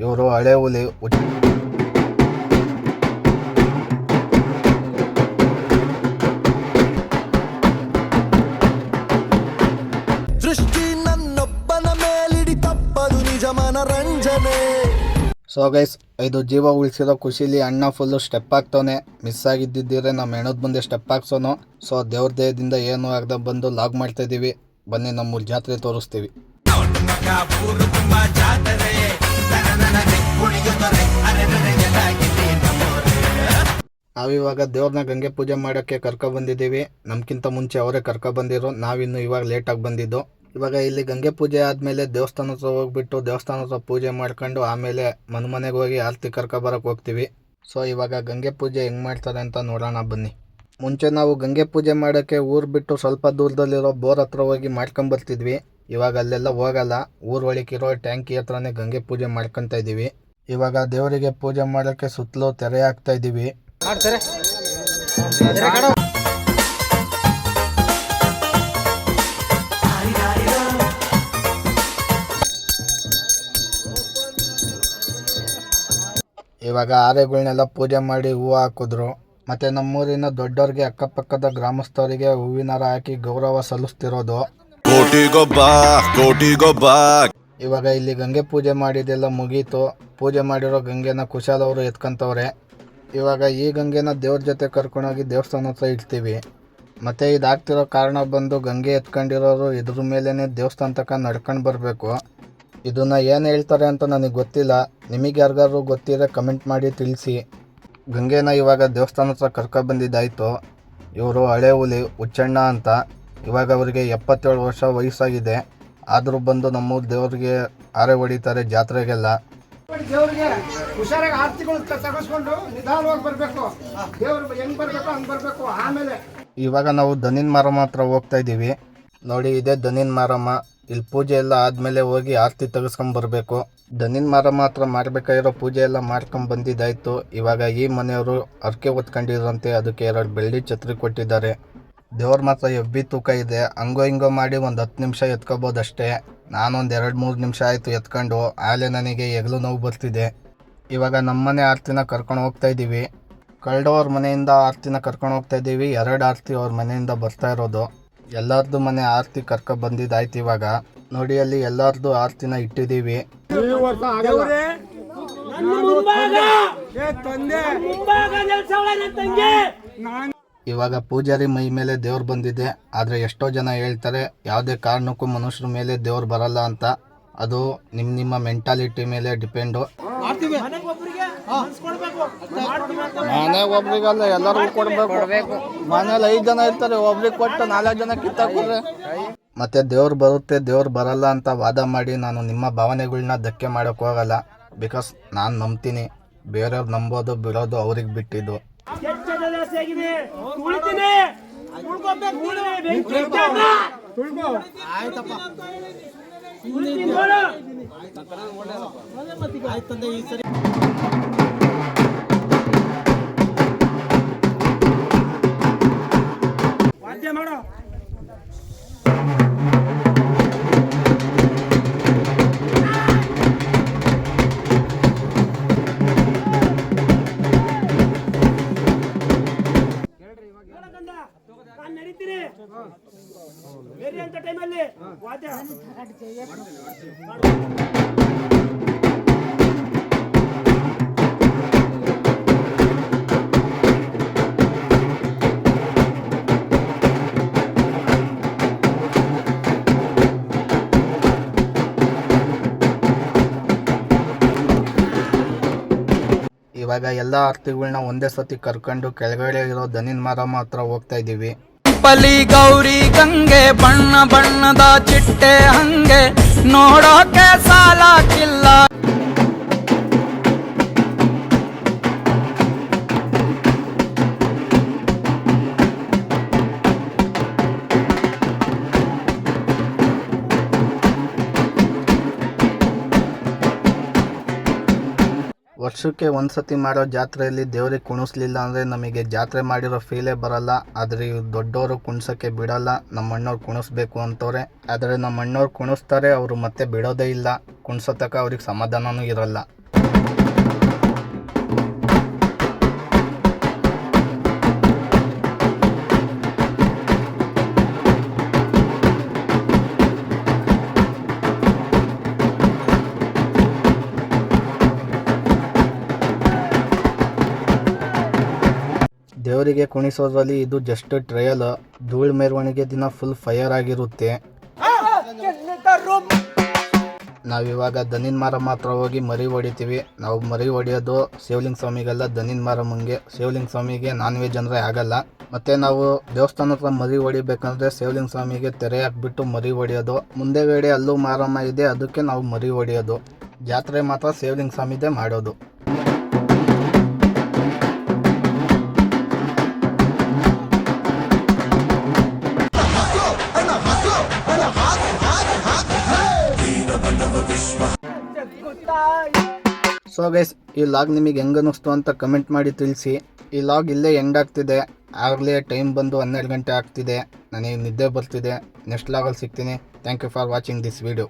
ಇವರು ಹಳೆ ಹುಲಿ ದೃಷ್ಟಿ ನನ್ನೊಬ್ಬನ ಮೇಲಿಡಿ ತಪ್ಪದು ನಿಜ ಮನರಂಜನೆ. ಸೊ ಗೈಸ್, ಇದು ಜೀವ ಉಳಿಸಿರೋ ಖುಷಿಲಿ ಅಣ್ಣ ಫುಲ್ಲು ಸ್ಟೆಪ್ ಆಗ್ತವನೆ. ಮಿಸ್ ಆಗಿದ್ದಿದ್ರೆ ನಮ್ಮ ಹೆಣದ ಮುಂದೆ ಸ್ಟೆಪ್ ಹಾಕ್ಸೋನು. ಸೊ ದೇವ್ರ ದೇಹದಿಂದ ಏನು ಆಗದ ಬಂದು ಲಾಗ್ ಮಾಡ್ತಾ ಇದ್ದೀವಿ. ಬನ್ನಿ ನಮ್ಮೂರು ಜಾತ್ರೆ ತೋರಿಸ್ತೀವಿ. ನಾವಿವಾಗ ದೇವ್ರನ್ನ ಗಂಗೆ ಪೂಜೆ ಮಾಡೋಕ್ಕೆ ಕರ್ಕೊಬಂದಿದ್ದೀವಿ. ನಮ್ಗಿಂತ ಮುಂಚೆ ಅವರೇ ಕರ್ಕೊಬಂದಿರೋ, ನಾವಿನ್ನು ಇವಾಗ ಲೇಟಾಗಿ ಬಂದಿದ್ದು. ಇವಾಗ ಇಲ್ಲಿ ಗಂಗೆ ಪೂಜೆ ಆದಮೇಲೆ ದೇವಸ್ಥಾನ ಹತ್ರ ಹೋಗ್ಬಿಟ್ಟು ದೇವಸ್ಥಾನ ಹತ್ರ ಪೂಜೆ ಮಾಡ್ಕೊಂಡು ಆಮೇಲೆ ಮನೆಗೆ ಹೋಗಿ ಆರತಿ ಕರ್ಕೊಬರಕ್ಕೆ ಹೋಗ್ತೀವಿ. ಸೊ ಇವಾಗ ಗಂಗೆ ಪೂಜೆ ಹೆಂಗೆ ಮಾಡ್ತಾರೆ ಅಂತ ನೋಡೋಣ ಬನ್ನಿ. ಮುಂಚೆ ನಾವು ಗಂಗೆ ಪೂಜೆ ಮಾಡೋಕ್ಕೆ ಊರು ಬಿಟ್ಟು ಸ್ವಲ್ಪ ದೂರದಲ್ಲಿರೋ ಬೋರ್ ಹತ್ರ ಹೋಗಿ ಮಾಡ್ಕೊಂಬರ್ತಿದ್ವಿ. ಇವಾಗ ಅಲ್ಲೆಲ್ಲ ಹೋಗಲ್ಲ, ಊರು ಒಳಗಿರೋ ಟ್ಯಾಂಕಿ ಹತ್ರನೇ ಗಂಗೆ ಪೂಜೆ ಮಾಡ್ಕೊತಾ ಇದ್ದೀವಿ. ಇವಾಗ ದೇವರಿಗೆ ಪೂಜೆ ಮಾಡೋಕ್ಕೆ ಸುತ್ತಲೂ ತೆರೆ ಹಾಕ್ತಾ ಇದ್ದೀವಿ. ಇವಾಗ ಆರೆಗಳನ್ನೆಲ್ಲ ಪೂಜೆ ಮಾಡಿ ಹೂವು ಹಾಕಿದ್ರು. ಮತ್ತು ನಮ್ಮೂರಿನ ದೊಡ್ಡವ್ರಿಗೆ ಅಕ್ಕಪಕ್ಕದ ಗ್ರಾಮಸ್ಥರಿಗೆ ಹೂವಿನಾರ ಹಾಕಿ ಗೌರವ ಸಲ್ಲಿಸ್ತಿರೋದು. ಇವಾಗ ಇಲ್ಲಿ ಗಂಗೆ ಪೂಜೆ ಮಾಡಿದೆಲ್ಲ ಮುಗೀತು. ಪೂಜೆ ಮಾಡಿರೋ ಗಂಗೆನ ಕುಶಾಲವರು ಎತ್ಕೊಂತವ್ರೆ. ಇವಾಗ ಈ ಗಂಗೆನ ದೇವ್ರ ಜೊತೆ ಕರ್ಕೊಂಡೋಗಿ ದೇವಸ್ಥಾನ ಹತ್ರ ಇಡ್ತೀವಿ. ಮತ್ತು ಇದಾಗ್ತಿರೋ ಕಾರಣ ಬಂದು ಗಂಗೆ ಎತ್ಕೊಂಡಿರೋರು ಇದ್ರ ಮೇಲೇ ದೇವಸ್ಥಾನ ತನಕ ನಡ್ಕೊಂಡು ಬರಬೇಕು. ಇದನ್ನು ಏನು ಹೇಳ್ತಾರೆ ಅಂತ ನನಗೆ ಗೊತ್ತಿಲ್ಲ. ನಿಮಗೆ ಯಾರಿಗಾದ್ರು ಗೊತ್ತಿದ್ರೆ ಕಮೆಂಟ್ ಮಾಡಿ ತಿಳಿಸಿ. ಗಂಗೆನ ಇವಾಗ ದೇವಸ್ಥಾನ ಹತ್ರ ಕರ್ಕೊಬಂದಿದ್ದಾಯಿತು. ಇವರು ಹಳೆ ಹುಲಿ ಹುಚ್ಚಣ್ಣ ಅಂತ. ಇವಾಗ ಅವರಿಗೆ 77 ವರ್ಷ ವಯಸ್ಸಾಗಿದೆ. ಆದರೂ ಬಂದು ನಮ್ಮ ದೇವ್ರಿಗೆ ಆರೆ ಹೊಡಿತಾರೆ ಜಾತ್ರೆಗೆಲ್ಲ. ದೇವ್ರಿಗೆ ಹುಷಾರಾಗಿ ಆರ್ತಿಗಳು ತಗಸ್ಕೊಂಡು ನಿಧಾನವಾಗಿ ಬರಬೇಕು. ದೇವ್ರು ಹೆಂಗ್ ಬರಬೇಕು ಹಂಗೆ ಬರಬೇಕು. ಆಮೇಲೆ ಇವಾಗ ನಾವು ದನಿನ್ ಮಾರಮ್ಮ ಹತ್ರ ಹೋಗ್ತಾ ಇದ್ದೀವಿ. ನೋಡಿ, ಇದೇ ದನಿನ್ ಮಾರಮ್ಮ. ಇಲ್ಲಿ ಪೂಜೆ ಎಲ್ಲ ಆದಮೇಲೆ ಹೋಗಿ ಆರತಿ ತೆಗೆಸ್ಕೊಂಬರ್ಬೇಕು. ದನಿನ್ ಮಾರಮ್ಮ ಹತ್ರ ಮಾಡಬೇಕಾಗಿರೋ ಪೂಜೆ ಎಲ್ಲ ಮಾಡ್ಕೊಂಡು ಬಂದಿದ್ದಾಯಿತು. ಇವಾಗ ಈ ಮನೆಯವರು ಅರ್ಕೆ ಹೊತ್ಕೊಂಡಿದ್ರಂತೆ, ಅದಕ್ಕೆ 2 ಬೆಳ್ಳಿ ಛತ್ರಿ ಕೊಟ್ಟಿದ್ದಾರೆ. ದೇವ್ರ ಮಾತ್ರ ಎಬ್ಬಿ ತೂಕ ಇದೆ. ಹಂಗೋ ಹಿಂಗೋ ಮಾಡಿ ಒಂದು 10 ನಿಮಿಷ ಎತ್ಕೋಬೋದಷ್ಟೇ. ನಾನೊಂದು 2-3 ನಿಮಿಷ ಆಯಿತು ಎತ್ಕೊಂಡು. ಆಲೇ ನನಗೆ ಹೆಗಲು ನೋವು ಬರ್ತಿದೆ. ಇವಾಗ ನಮ್ಮನೆ ಆರತಿನ ಕರ್ಕೊಂಡು ಹೋಗ್ತಾ ಇದ್ದೀವಿ. ಕಳ್ದವ್ರ ಮನೆಯಿಂದ ಆರತಿನ ಕರ್ಕೊಂಡು ಹೋಗ್ತಾ ಇದ್ದೀವಿ. 2 ಆರತಿ ಅವ್ರ ಮನೆಯಿಂದ ಬರ್ತಾ ಇರೋದು. ಎಲ್ಲರದ್ದು ಮನೆ ಆರತಿ ಬಂದಿದ್ದಾಯ್ತು. ಇವಾಗ ನೋಡಿ, ಅಲ್ಲಿ ಎಲ್ಲರದ್ದು ಆರತಿನ ಇಟ್ಟಿದ್ದೀವಿ. ಇವಾಗ ಪೂಜಾರಿ ಮೈ ಮೇಲೆ ದೇವ್ರು ಬಂದಿದೆ. ಆದರೆ ಎಷ್ಟೋ ಜನ ಹೇಳ್ತಾರೆ ಯಾವುದೇ ಕಾರಣಕ್ಕೂ ಮನುಷ್ಯರ ಮೇಲೆ ದೇವ್ರು ಬರಲ್ಲ ಅಂತ. ಅದು ನಿಮ್ಮ ಮೆಂಟಾಲಿಟಿ ಮೇಲೆ ಡಿಪೆಂಡು. ಮನೆ ಒಬ್ರಿಗಲ್ಲ, ಎಲ್ಲರಿಗೂ ಕೊಡಬೇಕು. ಮನೇಲಿ 5 ಜನ ಇರ್ತಾರೆ, ಒಬ್ರಿಗೆ ಕೊಟ್ಟು 4 ಜನ ಕಿತ್ತಾಕ್ರೆ ಮತ್ತೆ ದೇವ್ರು ಬರುತ್ತೆ ದೇವ್ರು ಬರಲ್ಲ ಅಂತ ವಾದ ಮಾಡಿ ನಾನು ನಿಮ್ಮ ಭಾವನೆಗಳನ್ನ ಧಕ್ಕೆ ಮಾಡೋಕೆ ಹೋಗಲ್ಲ. ಬಿಕಾಸ್ ನಾನು ನಂಬ್ತೀನಿ. ಬೇರೆಯವ್ರು ನಂಬೋದು ಬಿಡೋದು ಅವ್ರಿಗೆ ಬಿಟ್ಟಿದ್ದು. ಇವಾಗ ಎಲ್ಲ ಆರತಿಗಳನ್ನ ಒಂದೇ ಸತಿ ಕರ್ಕೊಂಡು ಕೆಳಗಡೆ ಇರೋ ದನಿನ್ ಮಾರಮ್ಮ ಹತ್ರ ಹೋಗ್ತಾ ಇದ್ದೀವಿ. ಬಲಿ ಗೌರಿ ಗಂಗೆ ಬಣ್ಣ ಬಣ್ಣದ ಚಿಟ್ಟೆ ಹಂಗೆ ನೋಡೋಕೆ ಸಾಲಾಕಿಲ್ಲ. ವರ್ಷಕ್ಕೆ ಒಂದ್ಸತಿ ಮಾಡೋ ಜಾತ್ರೆಯಲ್ಲಿ ದೇವ್ರಿಗೆ ಕುಣಿಸ್ಲಿಲ್ಲ ಅಂದರೆ ನಮಗೆ ಜಾತ್ರೆ ಮಾಡಿರೋ ಫೀಲೇ ಬರಲ್ಲ. ಆದರೆ ಇವ್ರು ದೊಡ್ಡವರು ಕುಣ್ಸೋಕ್ಕೆ ಬಿಡಲ್ಲ. ನಮ್ಮ ಅಣ್ಣವ್ರು ಕುಣಿಸ್ಬೇಕು ಅಂತವ್ರೆ. ಆದರೆ ನಮ್ಮ ಅಣ್ಣವ್ರು ಕುಣಿಸ್ತಾರೆ, ಅವರು ಮತ್ತೆ ಬಿಡೋದೇ ಇಲ್ಲ. ಕುಣ್ಸೋ ತನಕ ಅವ್ರಿಗೆ ಸಮಾಧಾನನೂ ಇರಲ್ಲ. ದೇವರಿಗೆ ಕುಣಿಸೋದ್ರಲ್ಲಿ ಇದು ಜಸ್ಟ್ ಟ್ರಯಲ್. ಧೂಳ್ ಮೆರವಣಿಗೆ ದಿನ ಫುಲ್ ಫೈರ್ ಆಗಿರುತ್ತೆ. ನಾವಿವಾಗ ದನಿನ್ ಮಾರಮ್ಮ ಹತ್ರ ಹೋಗಿ ಮರಿ ಹೊಡಿತೀವಿ. ನಾವು ಮರಿ ಹೊಡೆಯೋದು ಶಿವಲಿಂಗ ಸ್ವಾಮಿಗೆಲ್ಲ, ದನಿನ್ ಮಾರಮ್ಮಂಗೆ. ಶಿವಲಿಂಗ ಸ್ವಾಮಿಗೆ ನಾನ್ ವೆಜ್ ಅಂದರೆ ಆಗಲ್ಲ. ಮತ್ತು ನಾವು ದೇವಸ್ಥಾನ ಹತ್ರ ಮರಿ ಹೊಡಿಬೇಕಂದ್ರೆ ಶಿವಲಿಂಗ ಸ್ವಾಮಿಗೆ ತೆರೆ ಹಾಕ್ಬಿಟ್ಟು ಮರಿ ಹೊಡೆಯೋದು. ಮುಂದೆಗಡೆ ಅಲ್ಲೂ ಮಾರಮ್ಮ ಇದೆ, ಅದಕ್ಕೆ ನಾವು ಮರಿ ಹೊಡೆಯೋದು. ಜಾತ್ರೆ ಮಾತ್ರ ಶಿವಲಿಂಗ ಸ್ವಾಮಿದೇ ಮಾಡೋದು. ಸೊ ಗೈಸ್, ಈ ಲಾಗ್ ನಿಮಗೆ ಹೆಂಗೆ ಅನ್ನಿಸ್ತು ಅಂತ ಕಮೆಂಟ್ ಮಾಡಿ ತಿಳಿಸಿ. ಈ ಲಾಗ್ ಇಲ್ಲೇ ಎಂಡ್ ಆಗ್ತಿದೆ. ಆಗಲೇ ಟೈಮ್ ಬಂದು 12 ಗಂಟೆ ಆಗ್ತಿದೆ. ನನಗೆ ನಿದ್ದೆ ಬರ್ತಿದೆ. ನೆಕ್ಸ್ಟ್ ಲಾಗಲ್ಲಿ ಸಿಗ್ತೀನಿ. Thank you for watching this video.